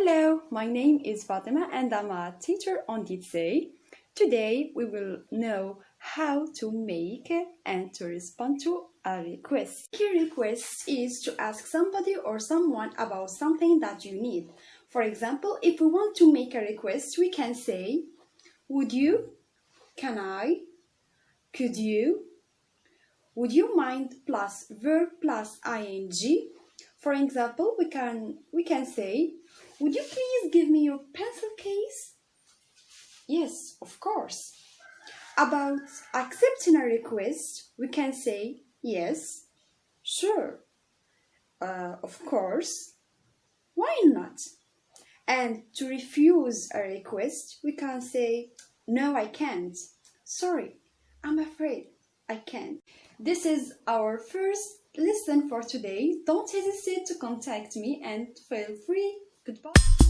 Hello, my name is Fatima and I'm a teacher on Ditsay. Today we will know how to make and to respond to a request. A request is to ask somebody or someone about something that you need. For example, if we want to make a request, we can say, would you, can I, could you, would you mind plus verb plus ing. For example, we can say, would you please give me your pencil case? Yes, of course. About accepting a request, we can say, yes, sure, of course, why not? And to refuse a request, we can say, no, I can't. Sorry, I'm afraid I can't. This is our first lesson for today. Don't hesitate to contact me and feel free. Goodbye.